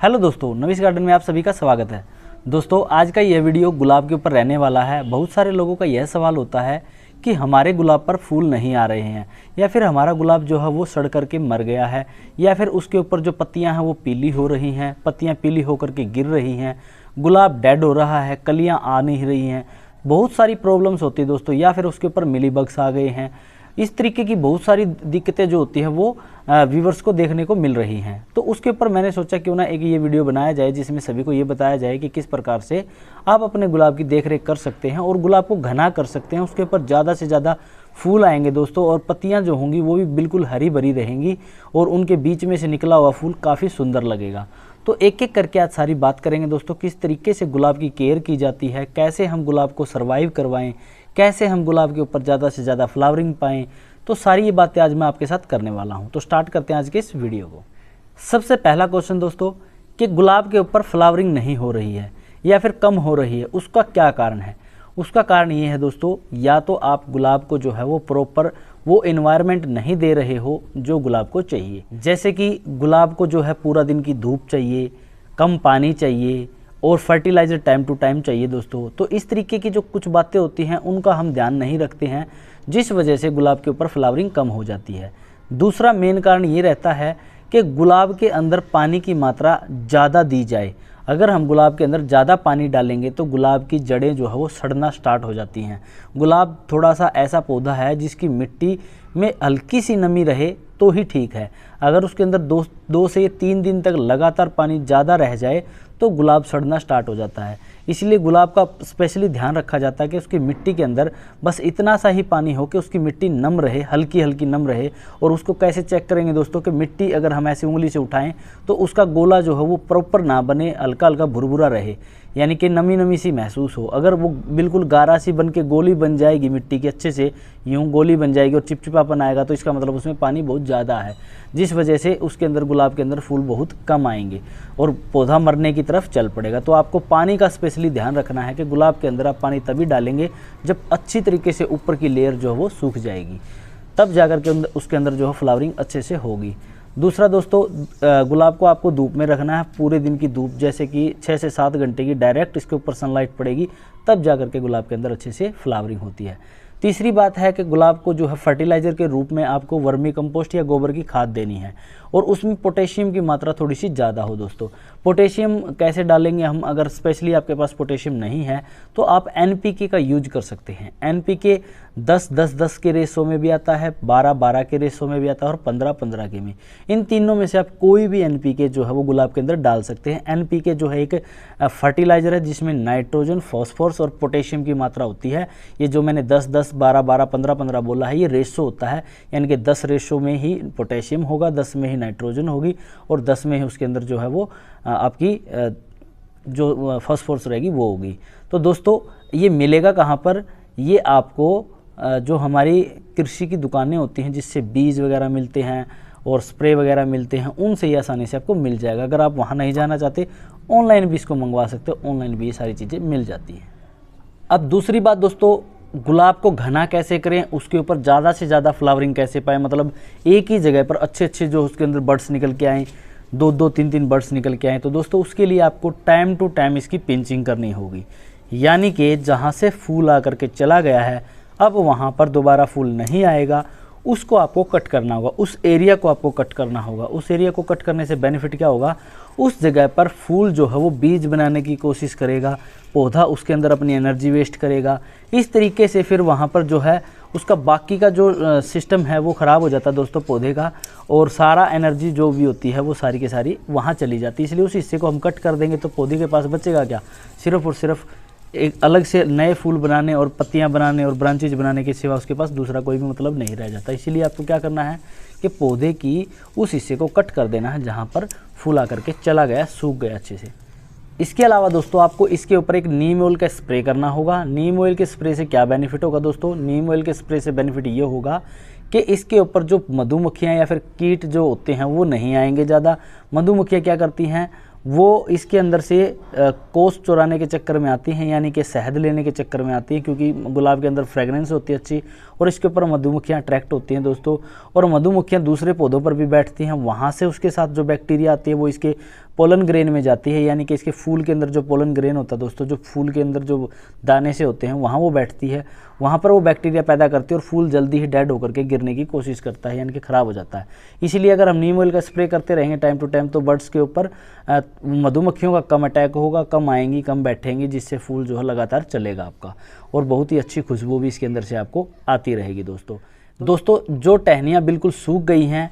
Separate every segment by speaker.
Speaker 1: Hello दोस्तों, Navish garden में आप सभी का स्वागत है। दोस्तों, आज का यह वीडियो गुलाब के ऊपर रहने वाला है। बहुत सारे लोगों का यह सवाल होता है कि हमारे गुलाब पर फूल नहीं आ रहे हैं, या फिर हमारा गुलाब जो है वो सड़ करके मर गया है, या फिर उसके ऊपर जो पत्तियां हैं वो पीली हो रही हैं, पत्तियां पीली होकर के गिर रही हैं, गुलाब डेड हो रहा है, कलियां आ नहीं रही हैं। बहुत सारी प्रॉब्लम्स होती है दोस्तों, या फिर उसके ऊपर मिली बग्स आ गए हैं। इस तरीके की बहुत सारी दिक्कतें जो होती हैं वो व्यूवर्स को देखने को मिल रही हैं। तो उसके ऊपर मैंने सोचा क्यों ना एक ये वीडियो बनाया जाए जिसमें सभी को ये बताया जाए कि किस प्रकार से आप अपने गुलाब की देखरेख कर सकते हैं और गुलाब को घना कर सकते हैं। उसके ऊपर ज़्यादा से ज़्यादा फूल आएंगे दोस्तों, और पत्तियां जो होंगी वो भी बिल्कुल हरी भरी रहेंगी और उनके बीच में से निकला हुआ फूल काफ़ी सुंदर लगेगा। तो एक एक करके आज सारी बात करेंगे दोस्तों, किस तरीके से गुलाब की केयर की जाती है, कैसे हम गुलाब को सर्वाइव करवाएं, कैसे हम गुलाब के ऊपर ज़्यादा से ज़्यादा फ्लावरिंग पाएँ। तो सारी ये बातें आज मैं आपके साथ करने वाला हूं। तो स्टार्ट करते हैं आज के इस वीडियो को। सबसे पहला क्वेश्चन दोस्तों, कि गुलाब के ऊपर फ्लावरिंग नहीं हो रही है या फिर कम हो रही है, उसका क्या कारण है? उसका कारण ये है दोस्तों, या तो आप गुलाब को जो है वो प्रॉपर वो एनवायरनमेंट नहीं दे रहे हो जो गुलाब को चाहिए। जैसे कि गुलाब को जो है पूरा दिन की धूप चाहिए, कम पानी चाहिए और फर्टिलाइज़र टाइम टू टाइम चाहिए दोस्तों। तो इस तरीके की जो कुछ बातें होती हैं उनका हम ध्यान नहीं रखते हैं, जिस वजह से गुलाब के ऊपर फ्लावरिंग कम हो जाती है। दूसरा मेन कारण ये रहता है कि गुलाब के अंदर पानी की मात्रा ज़्यादा दी जाए। अगर हम गुलाब के अंदर ज़्यादा पानी डालेंगे तो गुलाब की जड़ें जो है वो सड़ना स्टार्ट हो जाती हैं। गुलाब थोड़ा सा ऐसा पौधा है जिसकी मिट्टी में हल्की सी नमी रहे तो ही ठीक है। अगर उसके अंदर दो से 3 दिन तक लगातार पानी ज़्यादा रह जाए तो गुलाब सड़ना स्टार्ट हो जाता है। इसलिए गुलाब का स्पेशली ध्यान रखा जाता है कि उसकी मिट्टी के अंदर बस इतना सा ही पानी हो कि उसकी मिट्टी नम रहे, हल्की हल्की नम रहे। और उसको कैसे चेक करेंगे दोस्तों, कि मिट्टी अगर हम ऐसी उंगली से उठाएं तो उसका गोला जो है वो प्रॉपर ना बने, हल्का हल्का भुरभुरा रहे, यानी कि नमी नमी सी महसूस हो। अगर वो बिल्कुल गारा सी बन के गोली बन जाएगी, मिट्टी की अच्छे से यूँ गोली बन जाएगी और चिपचिपापन आएगा, तो इसका मतलब उसमें पानी बहुत ज़्यादा है, जिस वजह से उसके अंदर गुलाब के अंदर फूल बहुत कम आएंगे और पौधा मरने की तरफ चल पड़ेगा। तो आपको पानी का स्पेशली ध्यान रखना है कि गुलाब के अंदर आप पानी तभी डालेंगे जब अच्छी तरीके से ऊपर की लेयर जो है वो सूख जाएगी, तब जाकर के उसके अंदर जो है फ्लावरिंग अच्छे से होगी। दूसरा दोस्तों, गुलाब को आपको धूप में रखना है, पूरे दिन की धूप, जैसे कि 6 से 7 घंटे की डायरेक्ट इसके ऊपर सनलाइट पड़ेगी, तब जाकर के गुलाब के अंदर अच्छे से फ्लावरिंग होती है। तीसरी बात है कि गुलाब को जो है फर्टिलाइज़र के रूप में आपको वर्मी कंपोस्ट या गोबर की खाद देनी है, और उसमें पोटेशियम की मात्रा थोड़ी सी ज़्यादा हो दोस्तों। पोटेशियम कैसे डालेंगे हम? अगर स्पेशली आपके पास पोटेशियम नहीं है तो आप एनपीके का यूज कर सकते हैं। एनपीके 10-10-10 के रेशो में भी आता है, 12-12 के रेशो में भी आता है और 15-15 के में। इन तीनों में से आप कोई भी एनपीके जो है वो गुलाब के अंदर डाल सकते हैं। एनपीके जो है एक फर्टिलाइज़र है जिसमें नाइट्रोजन, फॉस्फोरस और पोटेशियम की मात्रा होती है। ये जो मैंने 10-10, 12-12, 15-15 बोला है, ये रेशो होता है, यानी कि 10 रेशो में ही पोटेशियम होगा, 10 में ही नाइट्रोजन होगी और 10 में ही उसके अंदर जो है वो आपकी जो फॉस्फोरस रहेगी वो होगी। तो दोस्तों, ये मिलेगा कहाँ पर? ये आपको जो हमारी कृषि की दुकानें होती हैं जिससे बीज वगैरह मिलते हैं और स्प्रे वगैरह मिलते हैं, उनसे ही आसानी से आपको मिल जाएगा। अगर आप वहाँ नहीं जाना चाहते, ऑनलाइन भी इसको मंगवा सकते हो, ऑनलाइन भी ये सारी चीज़ें मिल जाती हैं। अब दूसरी बात दोस्तों, गुलाब को घना कैसे करें, उसके ऊपर ज़्यादा से ज़्यादा फ्लावरिंग कैसे पाएँ, मतलब एक ही जगह पर अच्छे अच्छे जो उसके अंदर बर्ड्स निकल के आएँ, 2-2, 3-3 बर्ड्स निकल के आएँ। तो दोस्तों, उसके लिए आपको टाइम टू टाइम इसकी पिंचिंग करनी होगी, यानी कि जहाँ से फूल आकर के चला गया है अब वहाँ पर दोबारा फूल नहीं आएगा, उसको आपको कट करना होगा, उस एरिया को आपको कट करना होगा। उस एरिया को कट करने से बेनिफिट क्या होगा? उस जगह पर फूल जो है वो बीज बनाने की कोशिश करेगा, पौधा उसके अंदर अपनी एनर्जी वेस्ट करेगा। इस तरीके से फिर वहाँ पर जो है उसका बाकी का जो सिस्टम है वो ख़राब हो जाता है दोस्तों पौधे का, और सारा एनर्जी जो भी होती है वो सारी की सारी वहाँ चली जाती है। इसलिए उस हिस्से को हम कट कर देंगे तो पौधे के पास बचेगा क्या? सिर्फ और सिर्फ एक अलग से नए फूल बनाने और पत्तियां बनाने और ब्रांचेज बनाने के सिवा उसके पास दूसरा कोई भी मतलब नहीं रह जाता। इसीलिए आपको क्या करना है कि पौधे की उस हिस्से को कट कर देना है जहां पर फूल आकर के चला गया, सूख गया अच्छे से। इसके अलावा दोस्तों, आपको इसके ऊपर एक नीम ऑयल का स्प्रे करना होगा। नीम ऑयल के स्प्रे से क्या बेनिफिट होगा दोस्तों? नीम ऑयल के स्प्रे से बेनिफिट ये होगा कि इसके ऊपर जो मधुमक्खियाँ या फिर कीट जो होते हैं वो नहीं आएंगे ज़्यादा। मधुमक्खियाँ क्या करती हैं, वो इसके अंदर से कोस चुराने के चक्कर में आती हैं, यानी कि शहद लेने के चक्कर में आती हैं, क्योंकि गुलाब के अंदर फ्रेगरेंस होती है अच्छी और इसके ऊपर मधुमक्खियाँ अट्रैक्ट होती हैं दोस्तों। और मधुमक्खियाँ दूसरे पौधों पर भी बैठती हैं, वहाँ से उसके साथ जो बैक्टीरिया आती है वो इसके पोलन ग्रेन में जाती है, यानी कि इसके फूल के अंदर जो पोलन ग्रेन होता है दोस्तों, जो फूल के अंदर जो दाने से होते हैं वहाँ वो बैठती है, वहाँ पर वो बैक्टीरिया पैदा करती है और फूल जल्दी ही डेड होकर के गिरने की कोशिश करता है, यानी कि ख़राब हो जाता है। इसीलिए अगर हम नीम ऑयल का स्प्रे करते रहेंगे टाइम टू टाइम तो बर्ड्स के ऊपर मधुमक्खियों का कम अटैक होगा, कम आएंगी, कम बैठेंगी, जिससे फूल जो है लगातार चलेगा आपका, और बहुत ही अच्छी खुशबू भी इसके अंदर से आपको आती रहेगी दोस्तों जो टहनियाँ बिल्कुल सूख गई हैं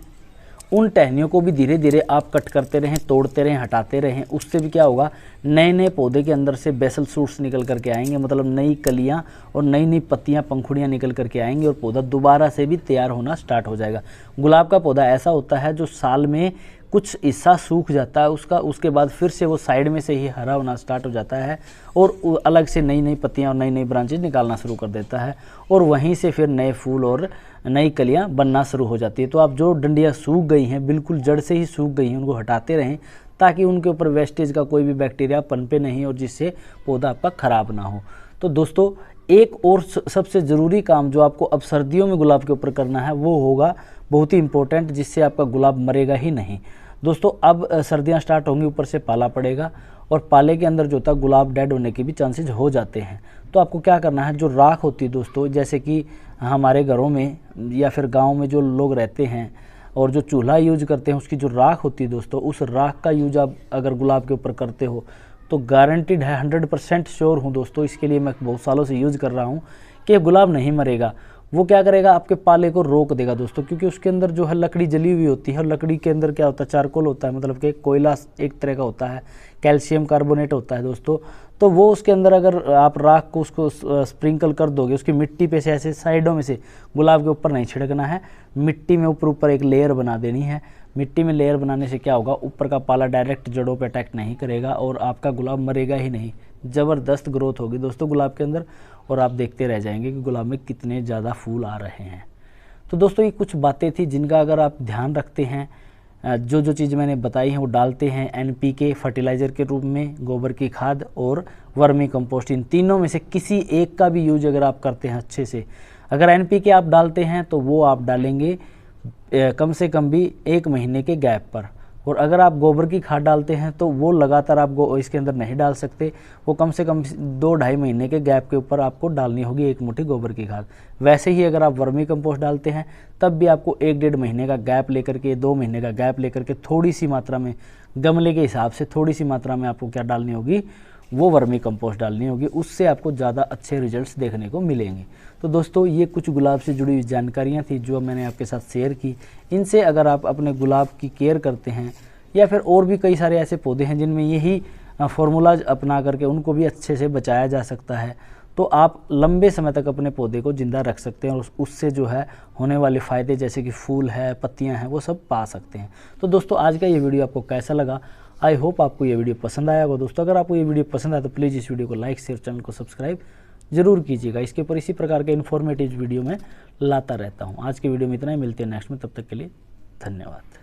Speaker 1: उन टहनियों को भी धीरे धीरे आप कट करते रहें, तोड़ते रहें, हटाते रहें। उससे भी क्या होगा, नए नए पौधे के अंदर से बेसल सूट्स निकल करके आएंगे, मतलब नई कलियां और नई नई पत्तियां, पंखुड़ियां निकल करके आएंगी और पौधा दोबारा से भी तैयार होना स्टार्ट हो जाएगा। गुलाब का पौधा ऐसा होता है जो साल में कुछ हिस्सा सूख जाता है उसका, उसके बाद फिर से वो साइड में से ही हरा होना स्टार्ट हो जाता है और अलग से नई नई पत्तियां और नई नई ब्रांचेज निकालना शुरू कर देता है, और वहीं से फिर नए फूल और नई कलियां बनना शुरू हो जाती है। तो आप जो डंडियां सूख गई हैं, बिल्कुल जड़ से ही सूख गई हैं, उनको हटाते रहें ताकि उनके ऊपर वेस्टेज का कोई भी बैक्टीरिया पनपे नहीं और जिससे पौधा आपका ख़राब ना हो। तो दोस्तों एक और सबसे ज़रूरी काम जो आपको अब सर्दियों में गुलाब के ऊपर करना है वो होगा बहुत ही इम्पोर्टेंट, जिससे आपका गुलाब मरेगा ही नहीं। दोस्तों अब सर्दियां स्टार्ट होंगी, ऊपर से पाला पड़ेगा और पाले के अंदर जो होता है गुलाब डेड होने के भी चांसेस हो जाते हैं। तो आपको क्या करना है, जो राख होती है दोस्तों, जैसे कि हमारे घरों में या फिर गांव में जो लोग रहते हैं और जो चूल्हा यूज करते हैं उसकी जो राख होती है दोस्तों, उस राख का यूज आप अगर गुलाब के ऊपर करते हो तो गारंटीड है, 100% श्योर हूँ दोस्तों, इसके लिए मैं बहुत सालों से यूज़ कर रहा हूँ कि गुलाब नहीं मरेगा। वो क्या करेगा, आपके पाले को रोक देगा दोस्तों, क्योंकि उसके अंदर जो है लकड़ी जली हुई होती है और लकड़ी के अंदर क्या होता है, चारकोल होता है, मतलब कि कोयला एक तरह का होता है, कैल्शियम कार्बोनेट होता है दोस्तों। तो वो उसके अंदर अगर आप राख को उसको स्प्रिंकल कर दोगे, उसकी मिट्टी पे से ऐसे साइडों में से, गुलाब के ऊपर नहीं छिड़कना है, मिट्टी में ऊपर एक लेयर बना देनी है। मिट्टी में लेयर बनाने से क्या होगा, ऊपर का पाला डायरेक्ट जड़ों पे अटैक नहीं करेगा और आपका गुलाब मरेगा ही नहीं। ज़बरदस्त ग्रोथ होगी दोस्तों गुलाब के अंदर, और आप देखते रह जाएंगे कि गुलाब में कितने ज़्यादा फूल आ रहे हैं। तो दोस्तों ये कुछ बातें थी जिनका अगर आप ध्यान रखते हैं, जो जो चीज़ मैंने बताई हैं वो डालते हैं NPK फर्टिलाइज़र के रूप में, गोबर की खाद और वर्मी कंपोस्ट, इन तीनों में से किसी एक का भी यूज अगर आप करते हैं अच्छे से, अगर NPK आप डालते हैं तो वो आप डालेंगे कम से कम भी 1 महीने के गैप पर, और अगर आप गोबर की खाद डालते हैं तो वो लगातार आप इसके अंदर नहीं डाल सकते, वो कम से कम 2-2.5 महीने के गैप के ऊपर आपको डालनी होगी 1 मुट्ठी गोबर की खाद। वैसे ही अगर आप वर्मी कंपोस्ट डालते हैं तब भी आपको 1-1.5 महीने का गैप लेकर के, 2 महीने का गैप लेकर के, थोड़ी सी मात्रा में, गमले के हिसाब से थोड़ी सी मात्रा में आपको क्या डालनी होगी, वो वर्मी कंपोस्ट डालनी होगी। उससे आपको ज़्यादा अच्छे रिजल्ट्स देखने को मिलेंगे। तो दोस्तों ये कुछ गुलाब से जुड़ी हुई जानकारियाँ थी जो मैंने आपके साथ शेयर की। इनसे अगर आप अपने गुलाब की केयर करते हैं या फिर और भी कई सारे ऐसे पौधे हैं जिनमें यही फार्मूलाज अपना करके उनको भी अच्छे से बचाया जा सकता है, तो आप लंबे समय तक अपने पौधे को ज़िंदा रख सकते हैं और उससे जो है होने वाले फ़ायदे जैसे कि फूल है, पत्तियां हैं, वो सब पा सकते हैं। तो दोस्तों आज का ये वीडियो आपको कैसा लगा, आई होप आपको ये वीडियो पसंद आया होगा। दोस्तों अगर आपको ये वीडियो पसंद आया तो प्लीज़ इस वीडियो को लाइक, शेयर, चैनल को सब्सक्राइब जरूर कीजिएगा। इसके ऊपर इसी प्रकार के इन्फॉर्मेटिव वीडियो में लाता रहता हूँ। आज के वीडियो में इतना ही, मिलते हैं नेक्स्ट में, तब तक के लिए धन्यवाद।